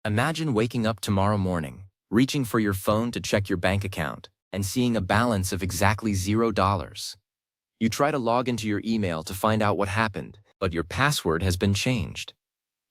Imagine waking up tomorrow morning, reaching for your phone to check your bank account, and seeing a balance of exactly $0. You try to log into your email to find out what happened, but your password has been changed.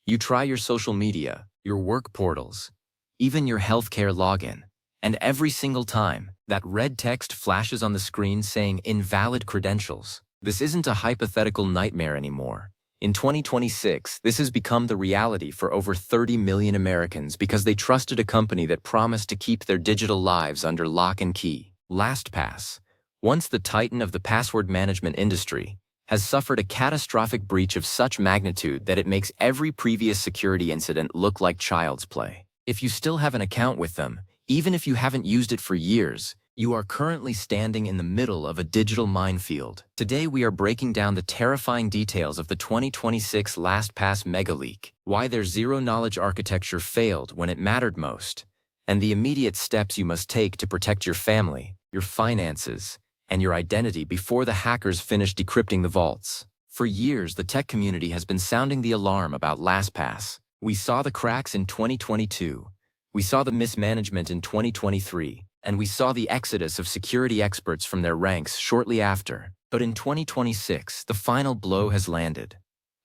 You try your social media, your work portals, even your healthcare login, and every single time, that red text flashes on the screen saying invalid credentials. This isn't a hypothetical nightmare anymore. In 2026, this has become the reality for over 30 million Americans because they trusted a company that promised to keep their digital lives under lock and key. LastPass, once the titan of the password management industry, has suffered a catastrophic breach of such magnitude that it makes every previous security incident look like child's play. If you still have an account with them, even if you haven't used it for years, you are currently standing in the middle of a digital minefield. Today we are breaking down the terrifying details of the 2026 LastPass mega leak, why their zero-knowledge architecture failed when it mattered most, and the immediate steps you must take to protect your family, your finances, and your identity before the hackers finish decrypting the vaults. For years, the tech community has been sounding the alarm about LastPass. We saw the cracks in 2022. We saw the mismanagement in 2023, and we saw the exodus of security experts from their ranks shortly after. But in 2026, the final blow has landed.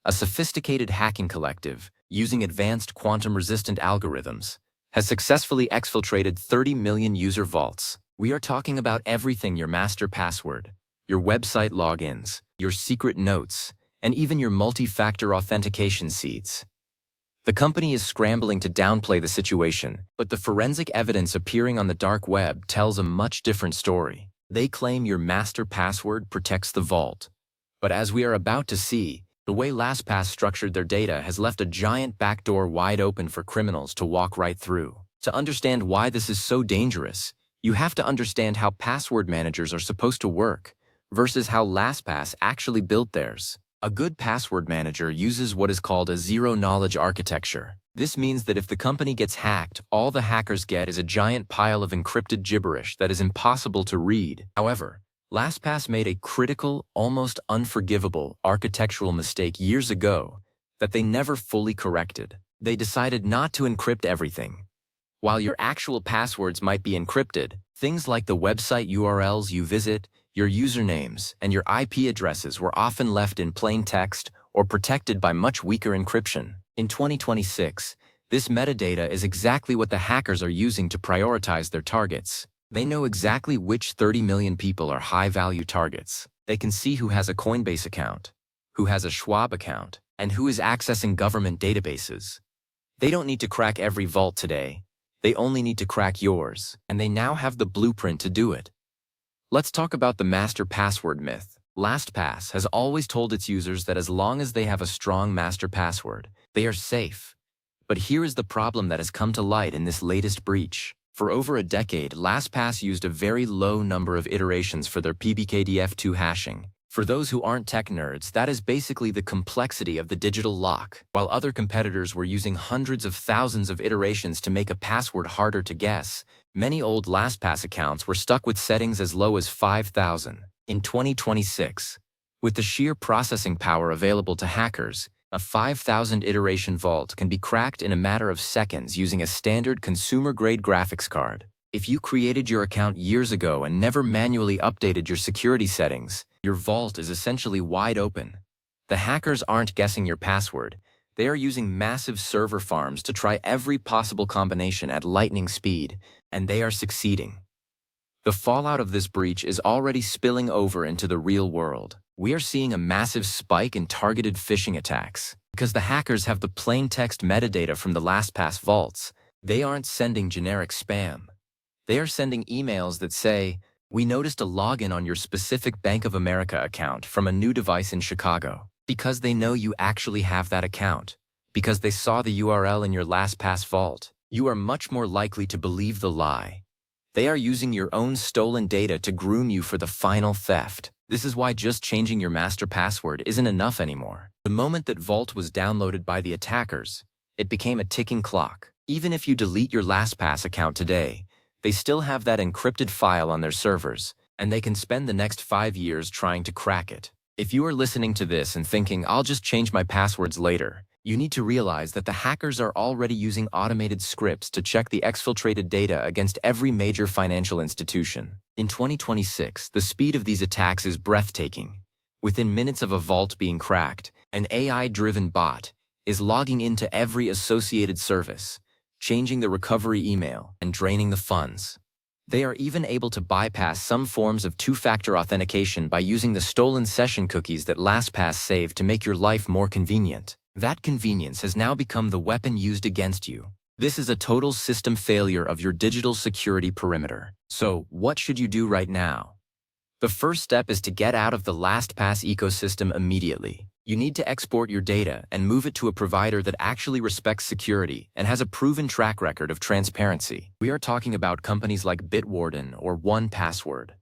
A sophisticated hacking collective, using advanced quantum-resistant algorithms, has successfully exfiltrated 30 million user vaults. We are talking about everything: your master password, your website logins, your secret notes, and even your multi-factor authentication seeds. The company is scrambling to downplay the situation, but the forensic evidence appearing on the dark web tells a much different story. They claim your master password protects the vault. But as we are about to see, the way LastPass structured their data has left a giant backdoor wide open for criminals to walk right through. To understand why this is so dangerous, you have to understand how password managers are supposed to work versus how LastPass actually built theirs. A good password manager uses what is called a zero-knowledge architecture. This means that if the company gets hacked, all the hackers get is a giant pile of encrypted gibberish that is impossible to read. However, LastPass made a critical, almost unforgivable architectural mistake years ago that they never fully corrected. They decided not to encrypt everything. While your actual passwords might be encrypted, things like the website URLs you visit, your usernames, and your IP addresses were often left in plain text or protected by much weaker encryption. In 2026, this metadata is exactly what the hackers are using to prioritize their targets. They know exactly which 30 million people are high-value targets. They can see who has a Coinbase account, who has a Schwab account, and who is accessing government databases. They don't need to crack every vault today. They only need to crack yours, and they now have the blueprint to do it. Let's talk about the master password myth. LastPass has always told its users that as long as they have a strong master password, they are safe. But here is the problem that has come to light in this latest breach. For over a decade, LastPass used a very low number of iterations for their PBKDF2 hashing. For those who aren't tech nerds, that is basically the complexity of the digital lock. While other competitors were using hundreds of thousands of iterations to make a password harder to guess, many old LastPass accounts were stuck with settings as low as 5,000. In 2026, with the sheer processing power available to hackers, a 5,000 iteration vault can be cracked in a matter of seconds using a standard consumer-grade graphics card. If you created your account years ago and never manually updated your security settings, your vault is essentially wide open. The hackers aren't guessing your password. They are using massive server farms to try every possible combination at lightning speed, and they are succeeding. The fallout of this breach is already spilling over into the real world. We are seeing a massive spike in targeted phishing attacks. Because the hackers have the plain text metadata from the LastPass vaults, they aren't sending generic spam. They are sending emails that say, "We noticed a login on your specific Bank of America account from a new device in Chicago." Because they know you actually have that account, because they saw the URL in your LastPass vault, you are much more likely to believe the lie. They are using your own stolen data to groom you for the final theft. This is why just changing your master password isn't enough anymore. The moment that Vault was downloaded by the attackers, it became a ticking clock. Even if you delete your LastPass account today, they still have that encrypted file on their servers, and they can spend the next 5 years trying to crack it. If you are listening to this and thinking, "I'll just change my passwords later," You need to realize that the hackers are already using automated scripts to check the exfiltrated data against every major financial institution. In 2026, the speed of these attacks is breathtaking. Within minutes of a vault being cracked, an AI-driven bot is logging into every associated service, changing the recovery email, and draining the funds. They are even able to bypass some forms of two-factor authentication by using the stolen session cookies that LastPass saved to make your life more convenient. That convenience has now become the weapon used against you. This is a total system failure of your digital security perimeter. So, what should you do right now? The first step is to get out of the LastPass ecosystem immediately. You need to export your data and move it to a provider that actually respects security and has a proven track record of transparency. We are talking about companies like Bitwarden or 1Password.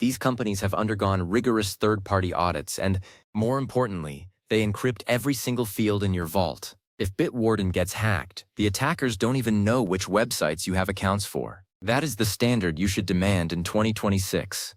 These companies have undergone rigorous third-party audits and, more importantly, they encrypt every single field in your vault. If Bitwarden gets hacked, the attackers don't even know which websites you have accounts for. That is the standard you should demand in 2026.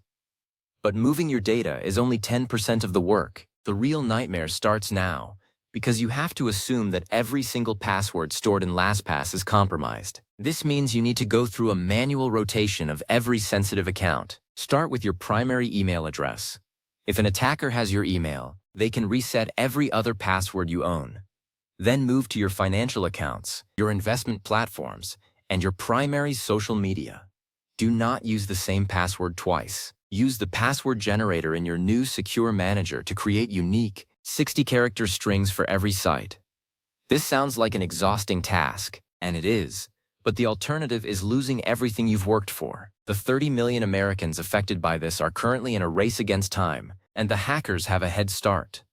But moving your data is only 10% of the work. The real nightmare starts now, because you have to assume that every single password stored in LastPass is compromised. This means you need to go through a manual rotation of every sensitive account. Start with your primary email address. If an attacker has your email, they can reset every other password you own. Then move to your financial accounts, your investment platforms, and your primary social media. Do not use the same password twice. Use the password generator in your new secure manager to create unique, 60-character strings for every site. This sounds like an exhausting task, and it is, but the alternative is losing everything you've worked for. The 30 million Americans affected by this are currently in a race against time, and the hackers have a head start.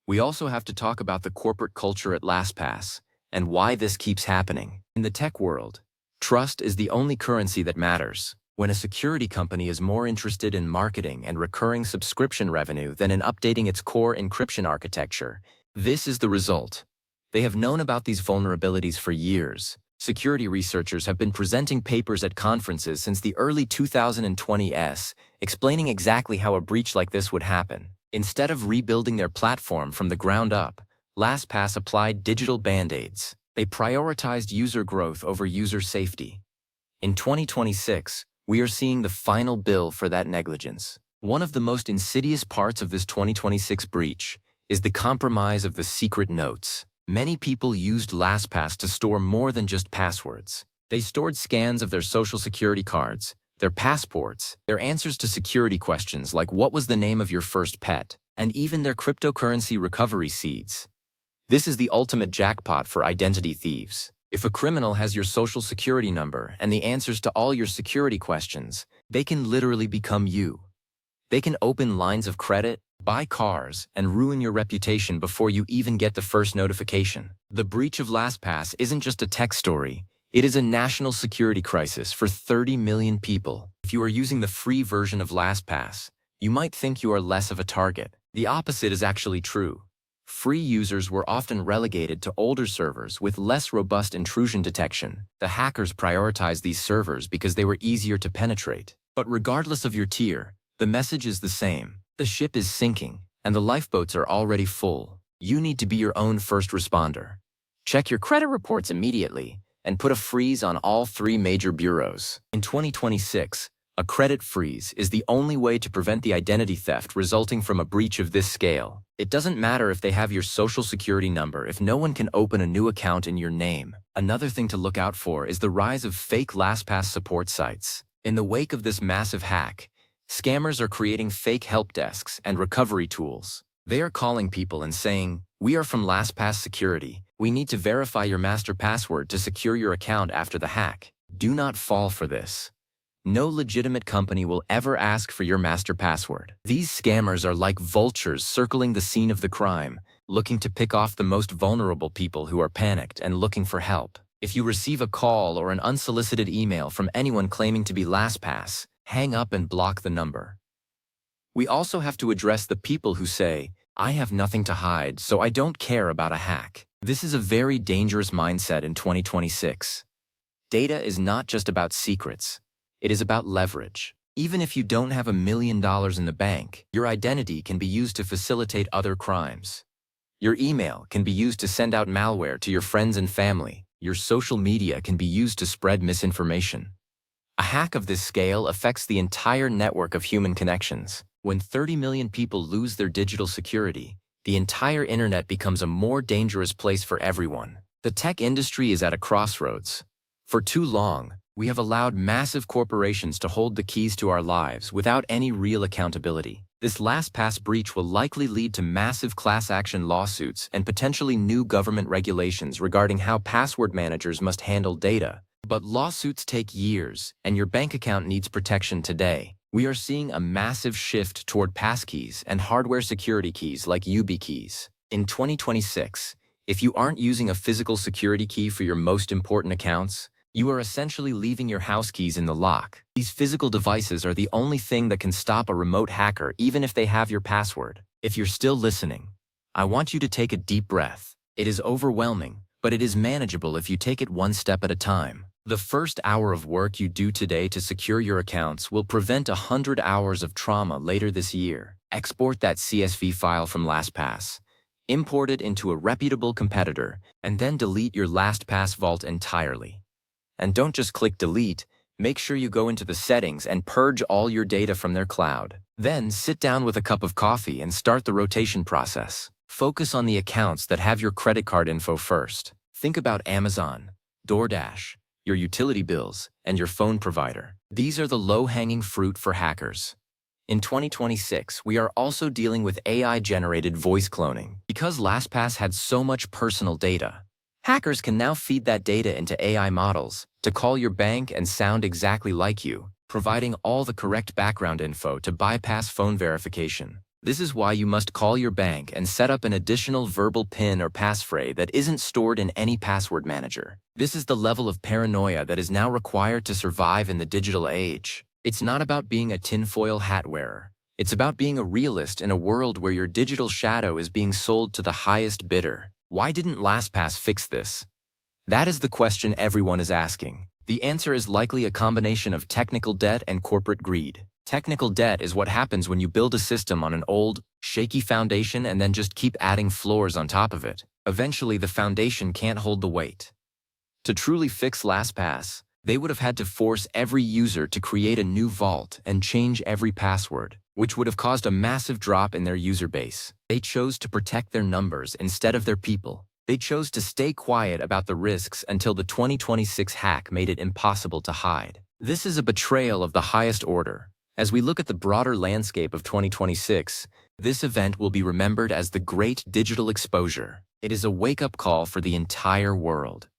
We also have to talk about the corporate culture at LastPass and why this keeps happening. In the tech world, trust is the only currency that matters. When a security company is more interested in marketing and recurring subscription revenue than in updating its core encryption architecture, this is the result. They have known about these vulnerabilities for years. Security researchers have been presenting papers at conferences since the early 2020s, explaining exactly how a breach like this would happen. Instead of rebuilding their platform from the ground up, LastPass applied digital band-aids. They prioritized user growth over user safety. In 2026, we are seeing the final bill for that negligence. One of the most insidious parts of this 2026 breach is the compromise of the secret notes. Many people used LastPass to store more than just passwords. They stored scans of their social security cards, their passports, their answers to security questions like what was the name of your first pet, and even their cryptocurrency recovery seeds. This is the ultimate jackpot for identity thieves. If a criminal has your social security number and the answers to all your security questions, they can literally become you. They can open lines of credit, buy cars, and ruin your reputation before you even get the first notification. The breach of LastPass isn't just a tech story, it is a national security crisis for 30 million people. If you are using the free version of LastPass, you might think you are less of a target. The opposite is actually true. Free users were often relegated to older servers with less robust intrusion detection. The hackers prioritized these servers because they were easier to penetrate. But regardless of your tier, the message is the same. The ship is sinking, and the lifeboats are already full. You need to be your own first responder. Check your credit reports immediately, and put a freeze on all 3 major bureaus. In 2026, a credit freeze is the only way to prevent the identity theft resulting from a breach of this scale. It doesn't matter if they have your social security number if no one can open a new account in your name. Another thing to look out for is the rise of fake LastPass support sites. In the wake of this massive hack, scammers are creating fake help desks and recovery tools. They are calling people and saying, "We are from LastPass Security. We need to verify your master password to secure your account after the hack." Do not fall for this. No legitimate company will ever ask for your master password. These scammers are like vultures circling the scene of the crime, looking to pick off the most vulnerable people who are panicked and looking for help. If you receive a call or an unsolicited email from anyone claiming to be LastPass, hang up and block the number. We also have to address the people who say, "I have nothing to hide, so I don't care about a hack." This is a very dangerous mindset in 2026. Data is not just about secrets. It is about leverage. Even if you don't have $1 million in the bank, your identity can be used to facilitate other crimes. Your email can be used to send out malware to your friends and family. Your social media can be used to spread misinformation. A hack of this scale affects the entire network of human connections. When 30 million people lose their digital security, the entire internet becomes a more dangerous place for everyone. The tech industry is at a crossroads. For too long, we have allowed massive corporations to hold the keys to our lives without any real accountability. This LastPass breach will likely lead to massive class action lawsuits and potentially new government regulations regarding how password managers must handle data. But lawsuits take years, and your bank account needs protection today. We are seeing a massive shift toward passkeys and hardware security keys like YubiKeys. In 2026, if you aren't using a physical security key for your most important accounts, you are essentially leaving your house keys in the lock. These physical devices are the only thing that can stop a remote hacker even if they have your password. If you're still listening, I want you to take a deep breath. It is overwhelming, but it is manageable if you take it one step at a time. The first hour of work you do today to secure your accounts will prevent 100 hours of trauma later this year. Export that CSV file from LastPass, import it into a reputable competitor, and then delete your LastPass vault entirely. And don't just click delete, make sure you go into the settings and purge all your data from their cloud. Then sit down with a cup of coffee and start the rotation process. Focus on the accounts that have your credit card info first. Think about Amazon, DoorDash, your utility bills, and your phone provider. These are the low-hanging fruit for hackers. In 2026, we are also dealing with AI-generated voice cloning. Because LastPass had so much personal data, hackers can now feed that data into AI models to call your bank and sound exactly like you, providing all the correct background info to bypass phone verification. This is why you must call your bank and set up an additional verbal PIN or passphrase that isn't stored in any password manager. This is the level of paranoia that is now required to survive in the digital age. It's not about being a tinfoil hat wearer. It's about being a realist in a world where your digital shadow is being sold to the highest bidder. Why didn't LastPass fix this? That is the question everyone is asking. The answer is likely a combination of technical debt and corporate greed. Technical debt is what happens when you build a system on an old, shaky foundation and then just keep adding floors on top of it. Eventually, the foundation can't hold the weight. To truly fix LastPass, they would have had to force every user to create a new vault and change every password, which would have caused a massive drop in their user base. They chose to protect their numbers instead of their people. They chose to stay quiet about the risks until the 2026 hack made it impossible to hide. This is a betrayal of the highest order. As we look at the broader landscape of 2026, this event will be remembered as the Great Digital Exposure. It is a wake-up call for the entire world.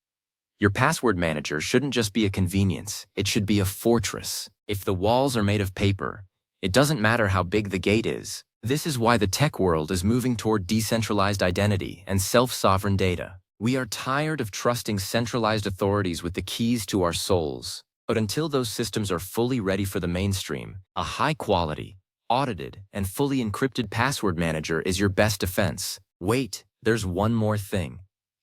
Your password manager shouldn't just be a convenience, it should be a fortress. If the walls are made of paper, it doesn't matter how big the gate is. This is why the tech world is moving toward decentralized identity and self-sovereign data. We are tired of trusting centralized authorities with the keys to our souls. But until those systems are fully ready for the mainstream, a high-quality, audited, and fully encrypted password manager is your best defense. Wait, there's one more thing.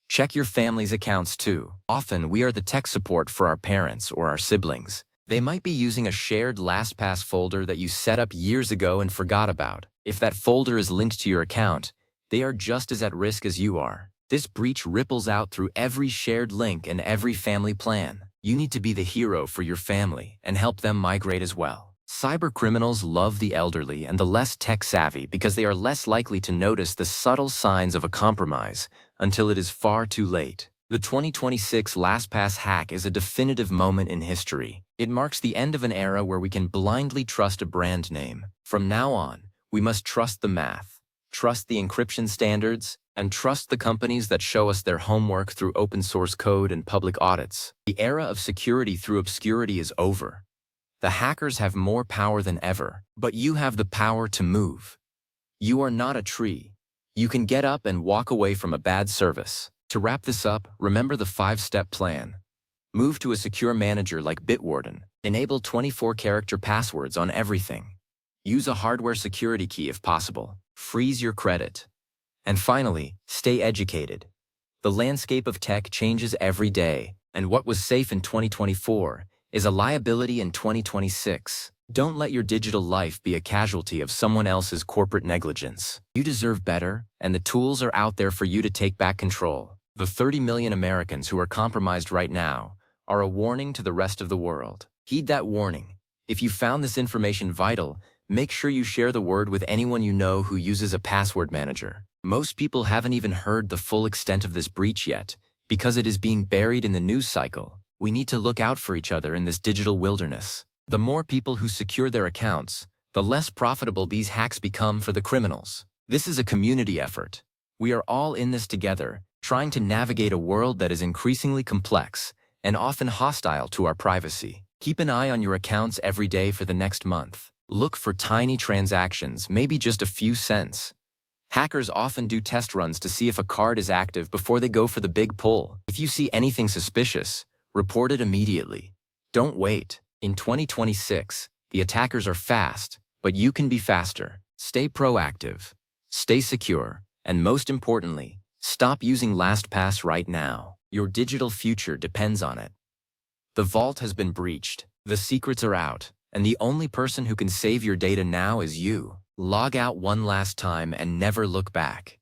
Check your family's accounts too. Often, we are the tech support for our parents or our siblings. They might be using a shared LastPass folder that you set up years ago and forgot about. If that folder is linked to your account, they are just as at risk as you are. This breach ripples out through every shared link and every family plan. You need to be the hero for your family and help them migrate as well. Cybercriminals love the elderly and the less tech-savvy because they are less likely to notice the subtle signs of a compromise until it is far too late. The 2026 LastPass hack is a definitive moment in history. It marks the end of an era where we can blindly trust a brand name. From now on, we must trust the math, trust the encryption standards, and trust the companies that show us their homework through open source code and public audits. The era of security through obscurity is over. The hackers have more power than ever, but you have the power to move. You are not a tree. You can get up and walk away from a bad service. To wrap this up, remember the 5-step plan. Move to a secure manager like Bitwarden. Enable 24-character passwords on everything. Use a hardware security key if possible. Freeze your credit. And finally, stay educated. The landscape of tech changes every day, and what was safe in 2024 is a liability in 2026. Don't let your digital life be a casualty of someone else's corporate negligence. You deserve better, and the tools are out there for you to take back control. The 30 million Americans who are compromised right now are a warning to the rest of the world. Heed that warning. If you found this information vital, make sure you share the word with anyone you know who uses a password manager. Most people haven't even heard the full extent of this breach yet, because it is being buried in the news cycle. We need to look out for each other in this digital wilderness. The more people who secure their accounts, the less profitable these hacks become for the criminals. This is a community effort. We are all in this together, trying to navigate a world that is increasingly complex and often hostile to our privacy. Keep an eye on your accounts every day for the next month. Look for tiny transactions, maybe just a few cents. Hackers often do test runs to see if a card is active before they go for the big pull. If you see anything suspicious, report it immediately. Don't wait. In 2026, the attackers are fast, but you can be faster. Stay proactive, stay secure, and most importantly, stop using LastPass right now. Your digital future depends on it. The vault has been breached, the secrets are out, and the only person who can save your data now is you. Log out one last time and never look back.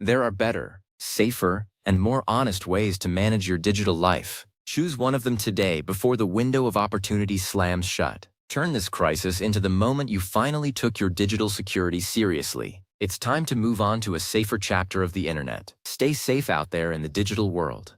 There are better, safer, and more honest ways to manage your digital life. Choose one of them today before the window of opportunity slams shut. Turn this crisis into the moment you finally took your digital security seriously. It's time to move on to a safer chapter of the internet. Stay safe out there in the digital world.